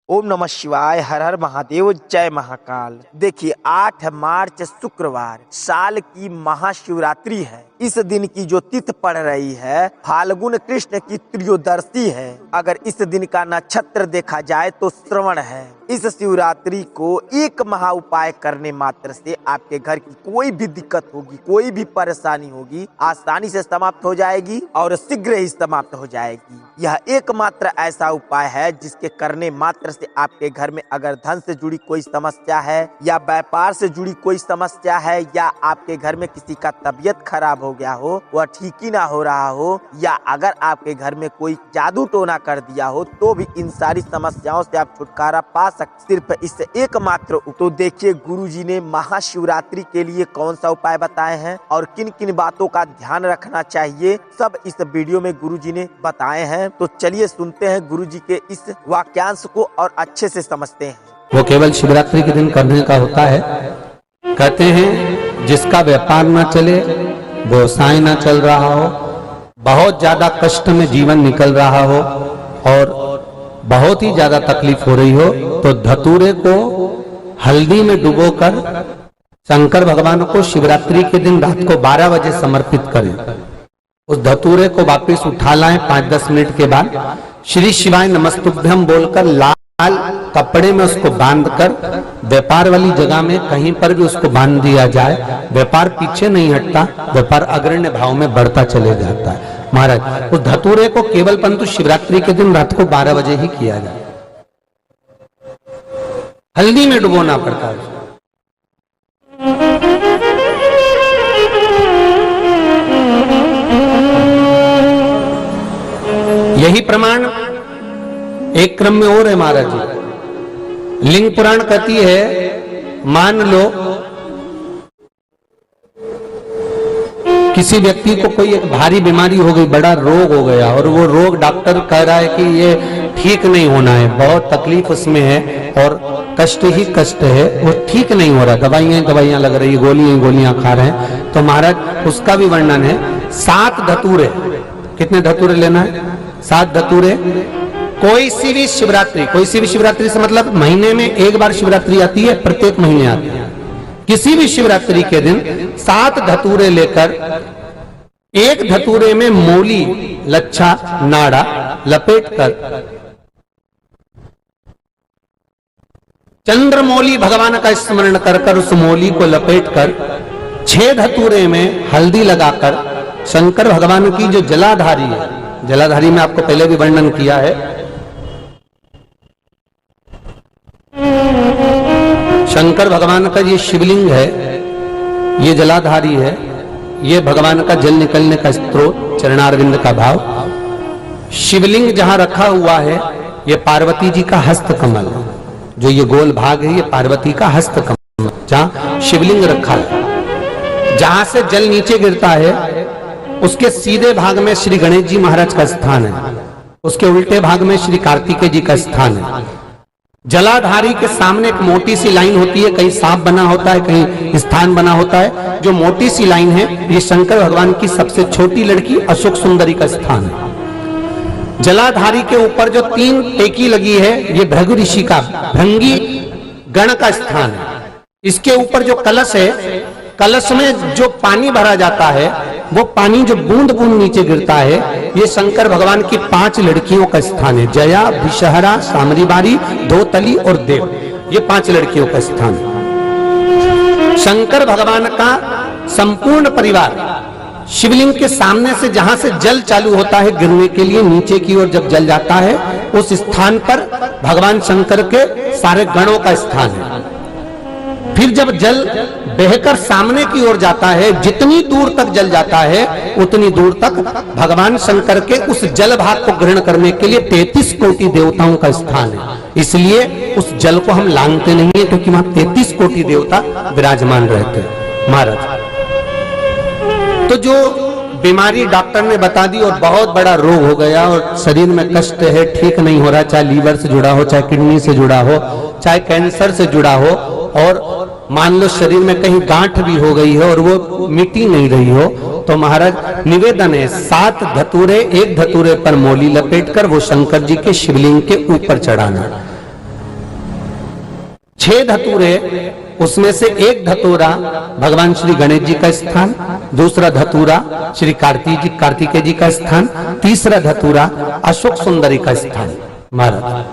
ओम नमः शिवाय, हर हर महादेव, जय महाकाल। देखिए 8 मार्च शुक्रवार साल की महाशिवरात्रि है। इस दिन की जो तिथि पड़ रही है फाल्गुन कृष्ण की त्रयोदशी है। अगर इस दिन का नक्षत्र देखा जाए तो श्रवण है। इस शिवरात्रि को एक महा उपाय करने मात्र से आपके घर की कोई भी दिक्कत होगी, कोई भी परेशानी होगी, आसानी से समाप्त हो जाएगी और शीघ्र ही समाप्त हो जाएगी। यह एकमात्र ऐसा उपाय है जिसके करने मात्र से आपके घर में अगर धन से जुड़ी कोई समस्या है या व्यापार से जुड़ी कोई समस्या है या आपके घर में किसी का तबीयत खराब हो गया हो, वह ठीक ही ना हो रहा हो, या अगर आपके घर में कोई जादू टोना कर दिया हो, तो भी इन सारी समस्याओं से आप छुटकारा पा सकते सिर्फ इस एकमात्र। तो देखिए गुरुजी ने महाशिवरात्रि के लिए कौन सा उपाय बताए हैं और किन किन बातों का ध्यान रखना चाहिए, सब इस वीडियो में गुरुजी ने बताए हैं। तो चलिए सुनते हैं गुरुजी के इस वाक्यांश को और अच्छे से समझते हैं। वो केवल शिवरात्रि के दिन करने का होता है। कहते हैं जिसका व्यापार ना चले, व्यवसाय ना चल रहा हो, बहुत ज्यादा कष्ट में जीवन निकल रहा हो और बहुत ही ज्यादा तकलीफ हो रही हो, तो धतूरे को हल्दी में डुबोकर शंकर भगवान को शिवरात्रि के दिन रात को 12 बजे समर्पित करें। उस धतूरे को वापस उठा लाएं 5-10 मिनट के बाद, श्री शिवाय नमस्तुभ्यम बोलकर लाल कपड़े में उसको बांधकर व्यापार वाली जगह में कहीं पर भी उसको बांध दिया जाए। व्यापार पीछे नहीं हटता, व्यापार अग्रण्य भाव में बढ़ता चले जाता है। महाराज उस धतूरे को केवल परंतु शिवरात्रि के दिन रात को 12 बजे ही किया जाए। हल्दी में डुबोना पड़ता है। यही प्रमाण एक क्रम में और है महाराज जी। लिंग पुराण कहती है, मान लो किसी व्यक्ति को कोई एक भारी बीमारी हो गई, बड़ा रोग हो गया और वो रोग डॉक्टर कह रहा है कि ये ठीक नहीं होना है, बहुत तकलीफ उसमें है और कष्ट ही कष्ट है, वो ठीक नहीं हो रहा, दवाइयां लग रही, गोलियां खा रहे हैं। तो महाराज उसका भी वर्णन है। 7 धतूरे, कितने धतूरे लेना है? 7 धतूरे। कोई सी भी शिवरात्रि से मतलब महीने में एक बार शिवरात्रि आती है, प्रत्येक महीने आती है। किसी भी शिवरात्रि के दिन 7 धतूरे लेकर एक धतूरे में मूली, लच्छा, नाड़ा लपेटकर चंद्रमौली भगवान का स्मरण कर उस मौली को लपेटकर 6 धतूरे में हल्दी लगाकर शंकर भगवान की जो जलाधारी है, जलाधारी में आपको पहले भी वर्णन किया है, शंकर भगवान का ये शिवलिंग है, ये जलाधारी है, ये भगवान का जल निकलने का स्त्रोत, चरणारविंद का भाव। शिवलिंग जहां रखा हुआ है ये पार्वती जी का हस्त कमल, जो ये गोल भाग है ये पार्वती का हस्त कमल, जहां शिवलिंग रखा है। जहां से जल नीचे गिरता है उसके सीधे भाग में श्री गणेश जी महाराज का स्थान है, उसके उल्टे भाग में श्री कार्तिकेय जी का स्थान है। जलाधारी के सामने एक मोटी सी लाइन होती है, कहीं सांप बना होता है, कहीं स्थान बना होता है। जो मोटी सी लाइन है ये शंकर भगवान की सबसे छोटी लड़की अशोक सुंदरी का स्थान है। जलाधारी के ऊपर जो 3 टेकी लगी है ये भृगु ऋषि का भृंगी गण का स्थान है। इसके ऊपर जो कलश है, कलश में जो पानी भरा जाता है वो पानी जो बूंद बूंद नीचे गिरता है ये शंकर भगवान की 5 लड़कियों का स्थान है। जया, विषहरा, सामरीबारी, धोतली और देव, ये 5 लड़कियों का स्थान है। शंकर भगवान का संपूर्ण परिवार शिवलिंग के सामने से जहां से जल चालू होता है गिरने के लिए नीचे की ओर जब जल जाता है उस स्थान पर भगवान शंकर के सारे गणों का स्थान है। फिर जब जल बहकर सामने की ओर जाता है, जितनी दूर तक जल जाता है उतनी दूर तक भगवान शंकर के उस जल भाग को ग्रहण करने के लिए 33 कोटि देवताओं का स्थान है। इसलिए उस जल को हम लांघते नहीं है क्योंकि वहां 33 कोटि देवता विराजमान रहते हैं। महाराज तो जो बीमारी डॉक्टर ने बता दी और बहुत बड़ा रोग हो गया और शरीर में कष्ट है, ठीक नहीं हो रहा, चाहे लीवर से जुड़ा हो, चाहे किडनी से जुड़ा हो, चाहे कैंसर से जुड़ा हो, और मान लो शरीर में कहीं गांठ भी हो गई है और वो मिटी नहीं रही हो, तो महाराज निवेदन है 7 धतूरे, एक धतूरे पर मोली लपेटकर वो शंकर जी के शिवलिंग के ऊपर चढ़ाना। 6 धतूरे, उसमें से एक धतूरा भगवान श्री गणेश जी का स्थान, दूसरा धतूरा श्री कार्तिकेय जी का स्थान, तीसरा धतूरा अशोक सुंदरी का स्थान। महाराज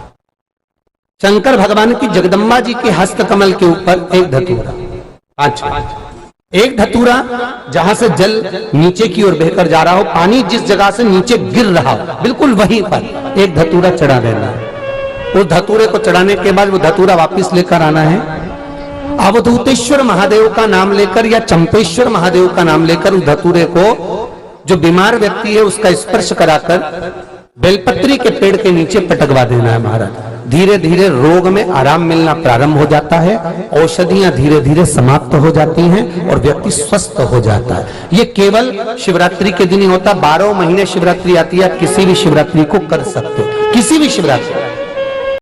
शंकर भगवान की जगदम्बा जी के हस्त कमल के ऊपर एक धतूरा। अच्छा, एक धतूरा जहां से जल नीचे की ओर बहकर जा रहा हो, पानी जिस जगह से नीचे गिर रहा हो बिल्कुल वहीं पर एक धतूरा चढ़ा देना है। उस धतूरे को चढ़ाने के बाद वो धतूरा वापस लेकर आना है। अवधूतेश्वर महादेव का नाम लेकर या चंपेश्वर महादेव का नाम लेकर उस धतूरे को, जो बीमार व्यक्ति है उसका स्पर्श कराकर बेलपत्री के पेड़ के नीचे पटकवा देना है। महाराज धीरे धीरे रोग में आराम मिलना प्रारंभ हो जाता है, औषधियां धीरे धीरे समाप्त हो जाती हैं और व्यक्ति स्वस्थ हो जाता है। ये केवल शिवरात्रि के दिन ही होता। 12 महीने शिवरात्रि आती है, आप किसी भी शिवरात्रि को कर सकते हो, किसी भी शिवरात्रि।